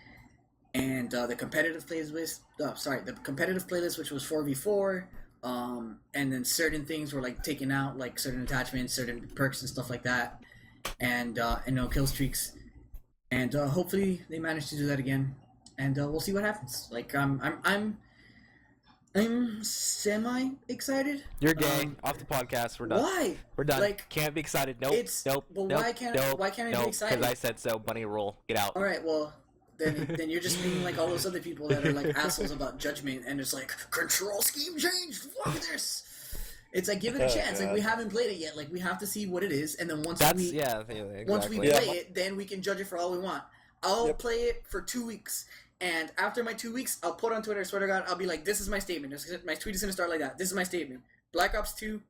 And the competitive playlist, the competitive playlist, which was 4v4. And then certain things were like taken out, like certain attachments, certain perks, and stuff like that, and no kill streaks. And hopefully they manage to do that again, and we'll see what happens. Like I'm semi excited. You're gay. Off the podcast. We're done. Why? We're done. Like, Can't be excited. Nope. it's- Nope. well, nope. why can't- nope, why can't I be nope, excited? Because I said so. Bunny rule. Get out. All right, well. Then you're just being like all those other people that are like assholes about judgment, and it's like control scheme changed. Fuck this. It's like give it a chance. Like we haven't played it yet. Like we have to see what it is, and then once That's we exactly. once we play it, then we can judge it for all we want. I'll play it for 2 weeks, and after my 2 weeks, I'll put on Twitter. I swear to God, I'll be like, "This is my statement. My tweet is gonna start like that. This is my statement. Black Ops 2. ...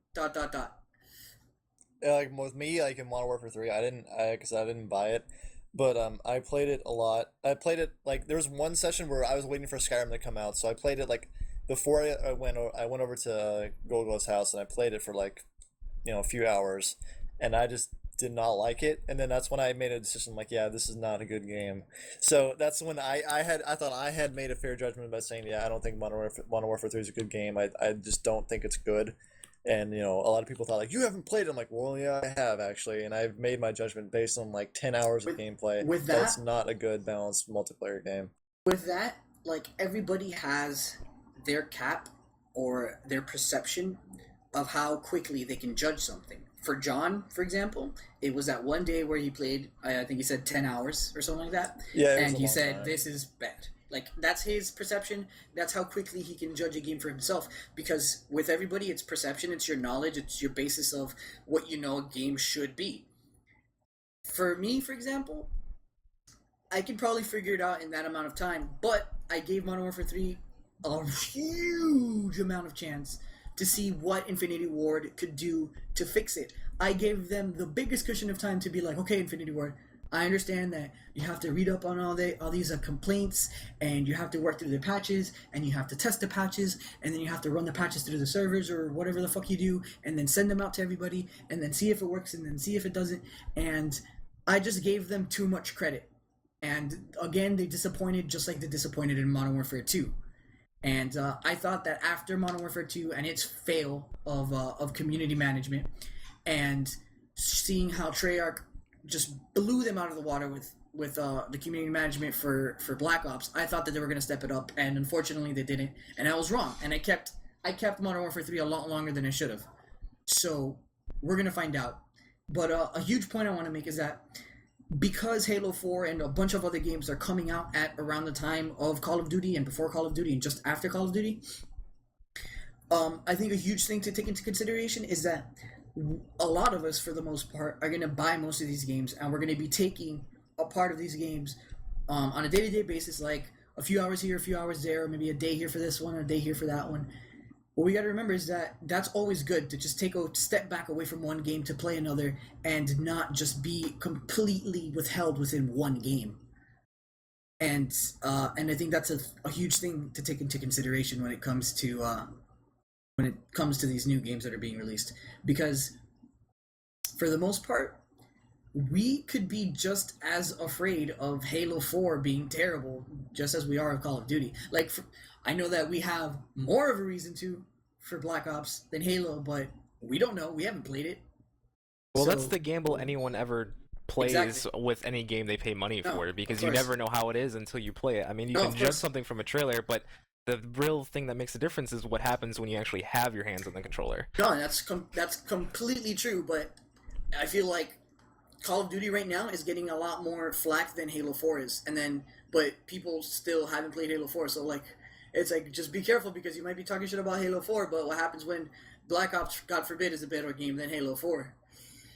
Like with me, like in Modern Warfare 3, I didn't buy it, but I played it a lot. I played it like there was one session where I was waiting for Skyrim to come out, so I played it like before I went over to Golgo's house and I played it for like a few hours, and I just did not like it. And then that's when I made a decision like, yeah, this is not a good game. So that's when I thought I had made a fair judgment by saying, yeah, I don't think Modern Warfare 3 is a good game. I just don't think it's good. And a lot of people thought like, you haven't played it. I'm like, well, yeah, I have actually, and I've made my judgment based on like 10 hours of gameplay. With that that, it's not a good balanced multiplayer game. With that, like everybody has their cap or their perception of how quickly they can judge something. For John, for example, it was that one day where he played, I think he said 10 hours or something like that. Yeah, and he said, this is bad. Like, that's his perception. That's how quickly he can judge a game for himself. Because with everybody, it's perception, it's your knowledge, it's your basis of what you know a game should be. For me, for example, I can probably figure it out in that amount of time, but I gave Modern Warfare 3 a huge amount of chance to see what Infinity Ward could do to fix it. I gave them the biggest cushion of time to be like, okay, Infinity Ward, I understand that you have to read up on all these complaints, and you have to work through the patches, and you have to test the patches, and then you have to run the patches through the servers or whatever the fuck you do, and then send them out to everybody, and then see if it works, and then see if it doesn't. And I just gave them too much credit. And again, they disappointed just like they disappointed in Modern Warfare 2. And I thought that after Modern Warfare 2 and its fail of community management, and seeing how Treyarch just blew them out of the water with the community management for Black Ops, I thought that they were going to step it up, and unfortunately they didn't, and I was wrong. And I kept Modern Warfare 3 a lot longer than I should have. So we're going to find out. But a huge point I want to make is that because Halo 4 and a bunch of other games are coming out at around the time of Call of Duty and before Call of Duty and just after Call of Duty, I think a huge thing to take into consideration is that a lot of us, for the most part, are going to buy most of these games, and we're going to be taking a part of these games on a day-to-day basis, like a few hours here, a few hours there, or maybe a day here for this one, or a day here for that one. What we got to remember is that that's always good, to just take a step back away from one game to play another and not just be completely withheld within one game. And I think that's a huge thing to take into consideration when it comes to these new games that are being released, because for the most part, we could be just as afraid of Halo 4 being terrible just as we are of Call of Duty. Like, I know that we have more of a reason to for Black Ops than Halo, but we don't know. We haven't played it. Well, that's the gamble anyone ever plays Exactly. with any game they pay money No, for, because of you course. never know how it is until you play it. I mean, you No, can of judge course. something from a trailer, but the real thing that makes a difference is what happens when you actually have your hands on the controller. No, that's completely true, but I feel like Call of Duty right now is getting a lot more flack than Halo 4 is, but people still haven't played Halo 4, so like, it's like, just be careful, because you might be talking shit about Halo 4, but what happens when Black Ops, God forbid, is a better game than Halo 4?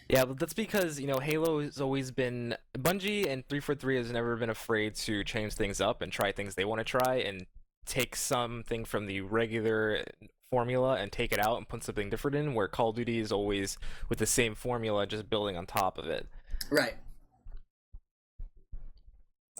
Yeah, but that's because, Halo has always been... Bungie and 343 has never been afraid to change things up and try things they want to try and take something from the regular formula and take it out and put something different in, where Call of Duty is always with the same formula, just building on top of it. Right.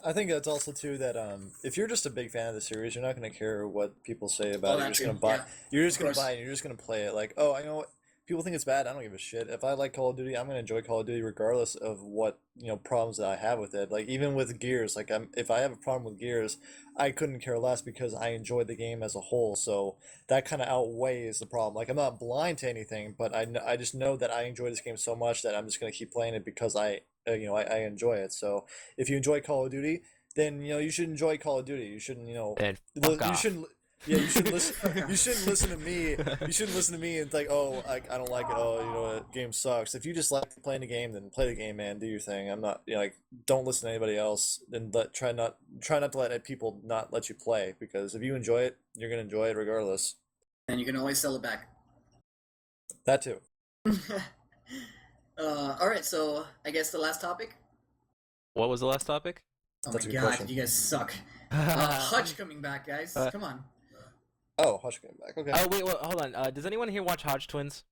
I think that's also too that if you're just a big fan of the series, you're not gonna care what people say about Oh, it. You're that just too. gonna buy. Yeah, You're just of gonna course. buy it. And you're just gonna play it. Like, oh, I know what people think it's bad. I don't give a shit. If I like Call of Duty, I'm gonna enjoy Call of Duty regardless of what problems that I have with it. Like even with Gears, like if I have a problem with Gears, I couldn't care less because I enjoyed the game as a whole. So that kind of outweighs the problem. Like I'm not blind to anything, but I just know that I enjoy this game so much that I'm just gonna keep playing it because I enjoy it. So if you enjoy Call of Duty, then you should enjoy Call of Duty. You shouldn't And fuck you off. shouldn't you shouldn't listen. Fuck You off. shouldn't listen to me. You shouldn't listen to me and think, oh, I don't like it. Oh, the game sucks. If you just like playing the game, then play the game, man. Do your thing. I'm not, like, don't listen to anybody else. And try not to let people not let you play because if you enjoy it, you're gonna enjoy it regardless. And you can always sell it back. That too. All right, so I guess the last topic. What was the last topic? Oh That's my a good god, question. you guys suck. Hutch coming back, guys. Come on. Oh, Hush came back. Okay. Oh wait, hold on. Does anyone here watch Hodge Twins?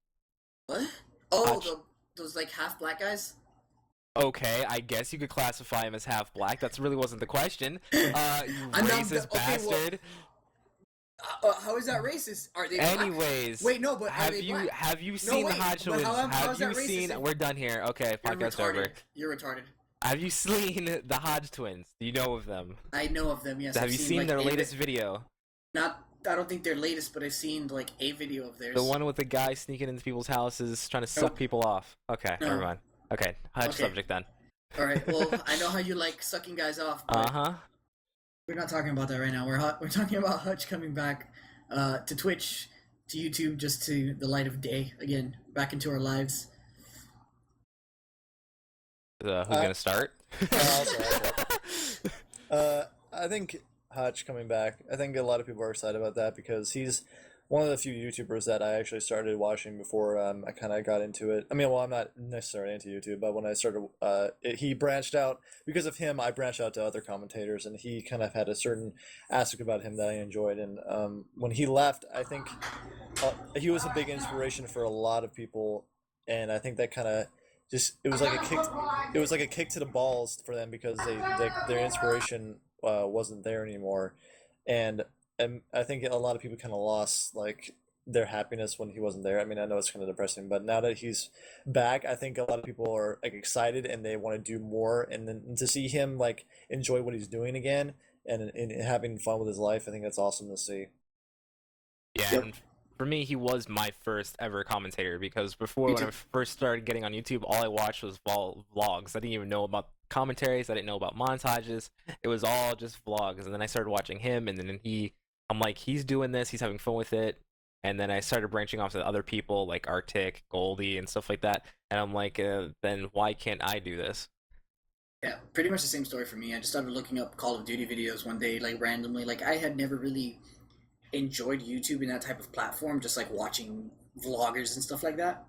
What? Oh, Hutch. those like half black guys. Okay, I guess you could classify him as half black. That really wasn't the question. You I'm not- racist okay, well, bastard. How is that racist? Are they black? Anyways, Wait, no, but are have they you black? have you No, seen wait, Hodge but Twins? how Have is you that racist seen? if- We're done here. Okay, You're podcast retarded. over. You're retarded. Have you seen the Hodge Twins? Do you know of them? I know of them. Yes. Have I've you seen like, their a latest video? Not. I don't think they're latest, but I've seen like a video of theirs. The one with the guy sneaking into people's houses trying to suck Nope. people off. Okay, No. never mind. Okay, Hodge Okay. subject then. All right. Well, I know how you like sucking guys off. But Uh-huh. We're not talking about that right now. We're talking about Hutch coming back to Twitch, to YouTube, just to the light of day again, back into our lives. Who's gonna start? I'll start. I think Hutch coming back. I think a lot of people are excited about that because he's one of the few YouTubers that I actually started watching before I kind of got into it. I mean, well, I'm not necessarily into YouTube, but when I started, he branched out. Because of him, I branched out to other commentators, and he kind of had a certain aspect about him that I enjoyed. And when he left, I think he was a big inspiration for a lot of people, and I think that kind of just it was like a kick to the balls for them because their inspiration wasn't there anymore, and I think a lot of people kind of lost like their happiness when he wasn't there. I mean, I know it's kind of depressing, but now that he's back, I think a lot of people are like excited and they want to do more, and then to see him like enjoy what he's doing again and having fun with his life, I think that's awesome to see. Yeah, Yep. and for me, he was my first ever commentator because before Me when I too. first started getting on YouTube, all I watched was vlogs. I didn't even know about commentaries. I didn't know about montages. It was all just vlogs. And then I started watching him, and then I'm like, he's doing this. He's having fun with it. And then I started branching off to other people like Arctic, Goldie, and stuff like that. And I'm like, then why can't I do this? Yeah, pretty much the same story for me. I just started looking up Call of Duty videos one day, like randomly. Like I had never really enjoyed YouTube and that type of platform, just like watching vloggers and stuff like that.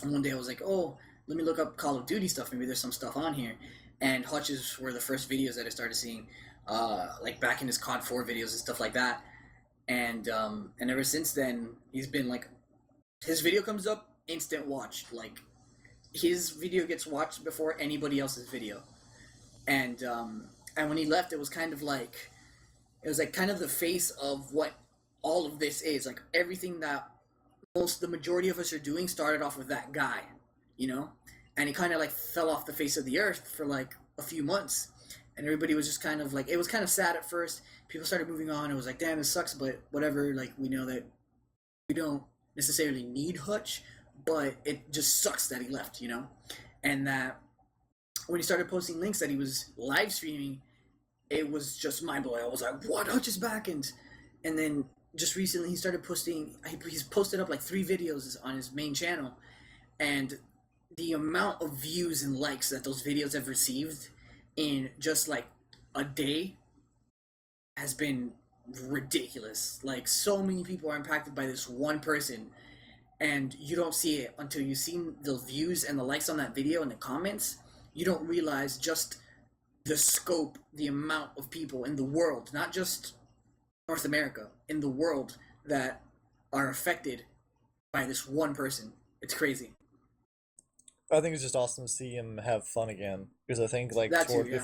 And one day I was like, oh, let me look up Call of Duty stuff. Maybe there's some stuff on here. And Hutch's were the first videos that I started seeing, like back in his COD 4 videos and stuff like that. And ever since then, he's been like, his video comes up, instant watch. Like his video gets watched before anybody else's video. And when he left, it was kind of like, it was like kind of the face of what all of this is. Like everything that the majority of us are doing started off with that guy, you know? And he kind of like fell off the face of the earth for like a few months. And everybody was just kind of like, it was kind of sad at first. People started moving on. It was like, damn, this sucks, but whatever. Like, we know that we don't necessarily need Hutch, but it just sucks that he left, you know? And that when he started posting links that he was live streaming, it was just mind blowing. I was like, "What? Hutch is back!" And then just recently he started posting. He's posted up like 3 videos on his main channel, and the amount of views and likes that those videos have received in just like a day has been ridiculous. Like so many people are impacted by this one person, and you don't see it until you've seen the views and the likes on that video and the comments. You don't realize just the scope, the amount of people in the world, not just North America, in the world that are affected by this one person. It's crazy. I think it's just awesome to see him have fun again because I think like That too, yeah.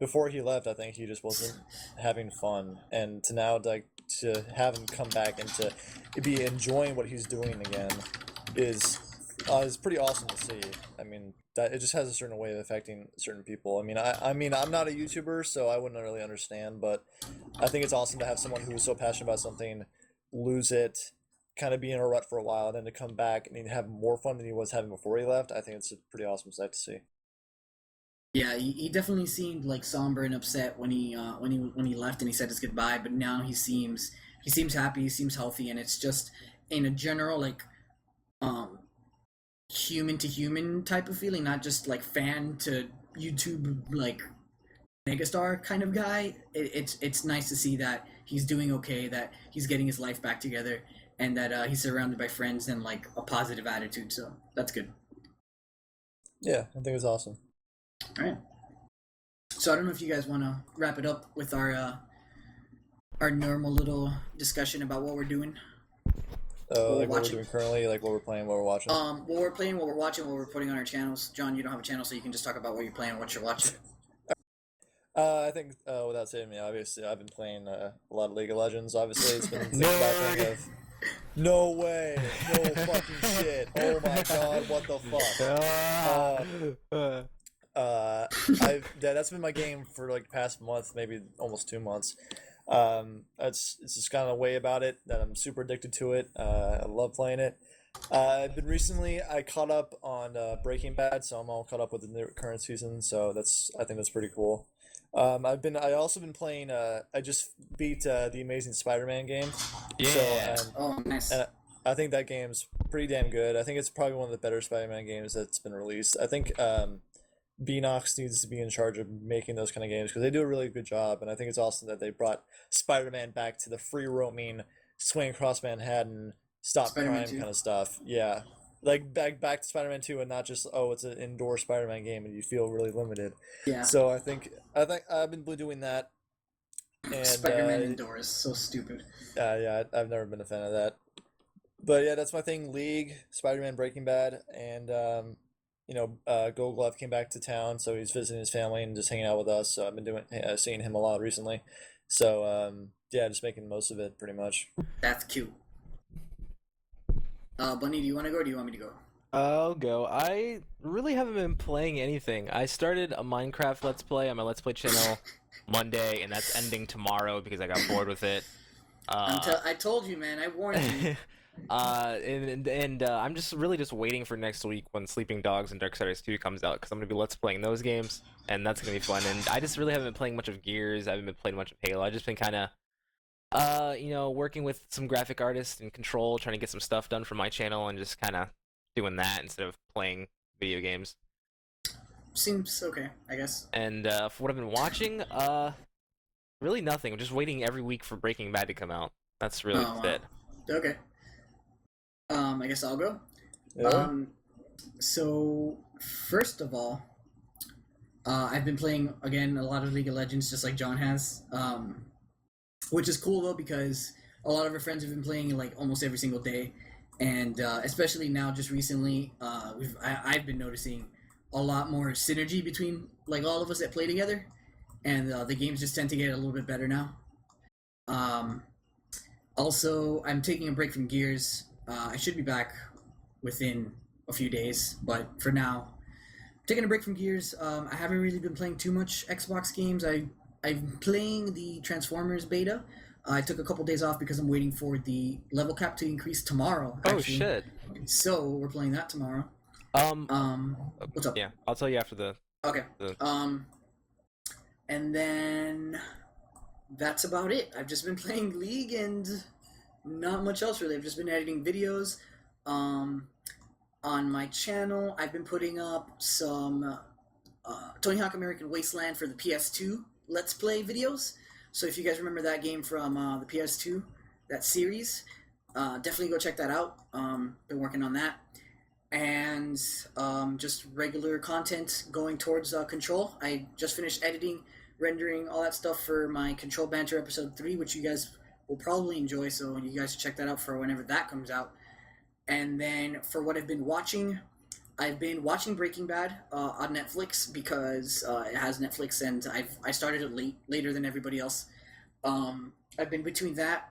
before he left, I think he just wasn't having fun, and to now like to have him come back and to be enjoying what he's doing again is pretty awesome to see. I mean, that it just has a certain way of affecting certain people. I mean, I'm not a YouTuber, so I wouldn't really understand, but I think it's awesome to have someone who's so passionate about something lose it, kind of be in a rut for a while, and then to come back and have more fun than he was having before he left. I think it's a pretty awesome sight to see. Yeah, he definitely seemed like somber and upset when he left and he said his goodbye. But now he seems happy, he seems healthy, and it's just in a general like um human to human type of feeling, not just like fan to YouTube like megastar kind of guy. It's nice to see that he's doing okay, that he's getting his life back together, and that he's surrounded by friends and like a positive attitude. So that's good. Yeah, I think it's awesome. All right. So I don't know if you guys want to wrap it up with our normal little discussion about what we're doing. Like what we're doing currently, like what we're playing, what we're watching. What we're playing, what we're watching, what we're putting on our channels. John, you don't have a channel, so you can just talk about what you're playing, what you're watching. I think without saying, obviously I've been playing a lot of League of Legends. Obviously, it's been my thing of. No way! No fucking shit! Oh my god! What the fuck? That's been my game for like past month, maybe almost 2 months. It's just kind of a way about it that I'm super addicted to it. I love playing it. I caught up on Breaking Bad, so I'm all caught up with the current season. So I think that's pretty cool. I also been playing. I just beat the Amazing Spider-Man game. Yeah. Oh, nice. I think that game's pretty damn good. I think it's probably one of the better Spider-Man games that's been released. I think Beanox needs to be in charge of making those kind of games because they do a really good job, and I think it's awesome that they brought Spider-Man back to the free roaming, swing across Manhattan, stop Spider-Man crime 2. kind of stuff. Yeah, like back to Spider-Man 2, and not just it's an indoor Spider-Man game and you feel really limited. Yeah. So I think I've been doing that. And Spider-Man indoors, so stupid. Yeah, I've never been a fan of that. But yeah, that's my thing. League, Spider-Man, Breaking Bad, and Gold Glove came back to town, so he's visiting his family and just hanging out with us. So I've been seeing him a lot recently. So yeah, just making the most of it, pretty much. That's cute. Bunny, do you want to go or do you want me to go? I'll go. I really haven't been playing anything. I started a Minecraft Let's Play on my Let's Play channel Monday, and that's ending tomorrow because I got bored with it. I told you, man. I warned you. I'm just waiting for next week when Sleeping Dogs and Darksiders 2 comes out because I'm gonna be Let's Playing those games, and that's gonna be fun. And I just really haven't been playing much of Gears. I haven't been playing much of Halo. I've just been kind of working with some graphic artists and Control, trying to get some stuff done for my channel, and just kind of doing that instead of playing video games. Seems okay, I guess. And for what I've been watching, really nothing. I'm just waiting every week for Breaking Bad to come out. That's really it. Okay. I guess I'll go. Yeah. So first of all, I've been playing again a lot of League of Legends, just like John has. Which is cool though because a lot of our friends have been playing like almost every single day, and especially now, just recently, I've been noticing a lot more synergy between like all of us that play together, and the games just tend to get a little bit better now. Also, I'm taking a break from Gears. I should be back within a few days, but for now, I'm taking a break from Gears. I haven't really been playing too much Xbox games. I'm playing the Transformers beta. I took a couple days off because I'm waiting for the level cap to increase tomorrow. Actually. Oh shit! So we're playing that tomorrow. What's up? Yeah, I'll tell you after the. Okay. And then that's about it. I've just been playing League and not much else really. I've just been editing videos. On my channel, I've been putting up some Tony Hawk American Wasteland for the PS2 Let's Play videos. So if you guys remember that game from the PS2, that series, definitely go check that out. Been working on that. And just regular content going towards Control. I just finished editing, rendering, all that stuff for my Control Banter Episode 3, which you guys will probably enjoy, so you guys should check that out for whenever that comes out. And then for what I've been watching, I've been watching Breaking Bad on Netflix because it has Netflix, and I started it later than everybody else. I've been between that,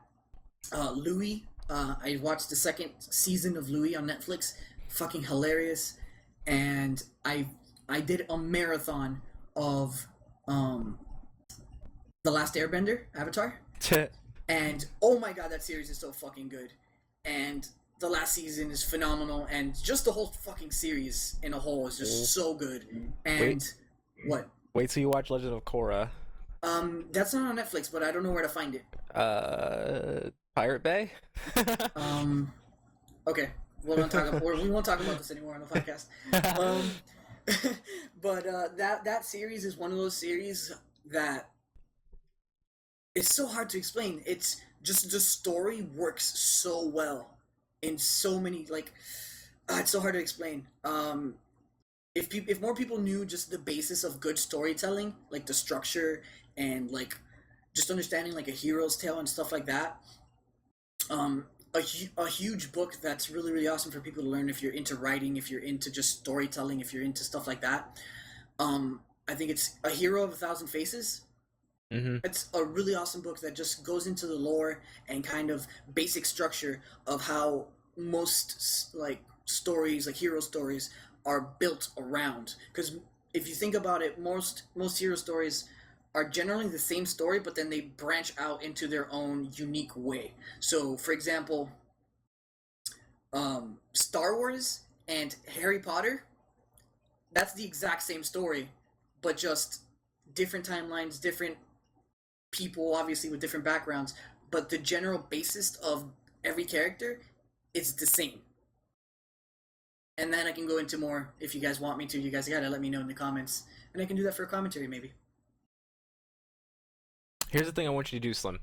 Louis. I watched the second season of Louis on Netflix. Fucking hilarious, and I did a marathon of the Last Airbender, Avatar, and oh my god, that series is so fucking good, and the last season is phenomenal, and just the whole fucking series in a whole is just so good. And what? Wait till you watch Legend of Korra. That's not on Netflix, but I don't know where to find it. Pirate Bay. Okay, we won't talk about this anymore on the podcast. But that series is one of those series that it's so hard to explain. It's just the story works so well in so many it's so hard to explain. If more people knew just the basis of good storytelling, like the structure and like just understanding like a hero's tale and stuff like that, a huge book that's really really awesome for people to learn if you're into writing, if you're into just storytelling, if you're into stuff like that. I think it's A Hero of a Thousand Faces. Mm-hmm. It's a really awesome book that just goes into the lore and kind of basic structure of how most like stories, like hero stories, are built around. Because if you think about it, most hero stories are generally the same story, but then they branch out into their own unique way. So, for example, Star Wars and Harry Potter, that's the exact same story, but just different timelines, different people, obviously with different backgrounds, but the general basis of every character is the same. And then I can go into more if you guys want me to. You guys gotta let me know in the comments, and I can do that for a commentary maybe. Here's the thing I want you to do, Slim.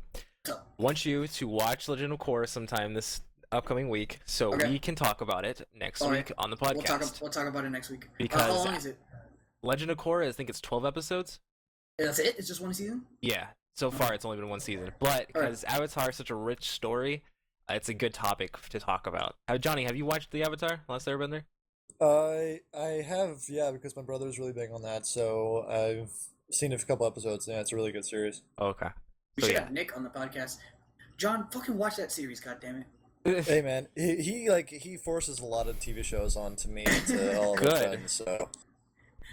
I want you to watch Legend of Korra sometime this upcoming week, so Okay. we can talk about it next All week right. on the podcast. We'll talk about it next week. Because how long is it? Legend of Korra, I think it's 12 episodes. That's it? It's just one season? Yeah, so far it's only been one season. But because Avatar is such a rich story, it's a good topic to talk about. Johnny, have you watched the Avatar, Last Airbender? I have, yeah, because my brother's really big on that, so I've seen a couple episodes. Yeah, it's a really good series. Okay. We So should yeah. have Nick on the podcast. John, fucking watch that series, goddammit. Hey man, he forces a lot of TV shows on to me and to all of my Good. friends. So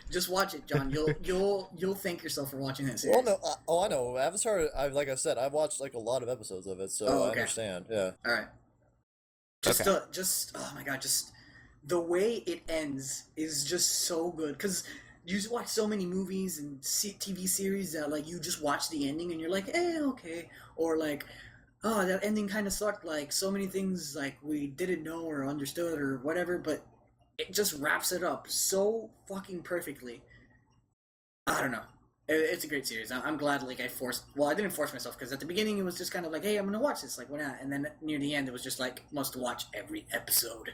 Just watch it, John. You'll thank yourself for watching that series. well, no, I know Avatar. Like I said, I've watched like a lot of episodes of it, so Oh, I okay. understand. Yeah. All right. Just oh my god, just the way it ends is just so good because you watch so many movies and TV series that like you just watch the ending and you're like, okay, or like, oh, that ending kind of sucked. Like so many things like we didn't know or understood or whatever, but it just wraps it up so fucking perfectly. I don't know. It's a great series. I'm glad like I didn't force myself because at the beginning it was just kind of like, hey, I'm gonna watch this, like why not? And then near the end it was just like must watch every episode.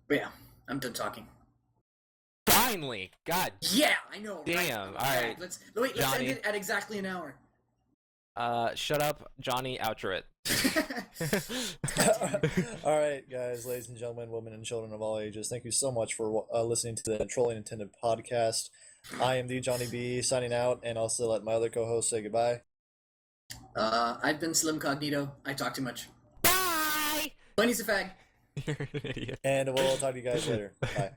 But yeah, I'm done talking. Finally! God. Yeah, I know. Damn. Right? All right. Let's Johnny. end it at exactly an hour. Shut up, Johnny. Outro it. All right, guys, ladies and gentlemen, women and children of all ages, thank you so much for listening to the Trolling Intended podcast. I am the Johnny B signing out, and also let my other co-host say goodbye. I've been Slim Cognito. I talk too much. Bye! Bunny's a fag. You're an idiot. And we'll talk to you guys later. Bye.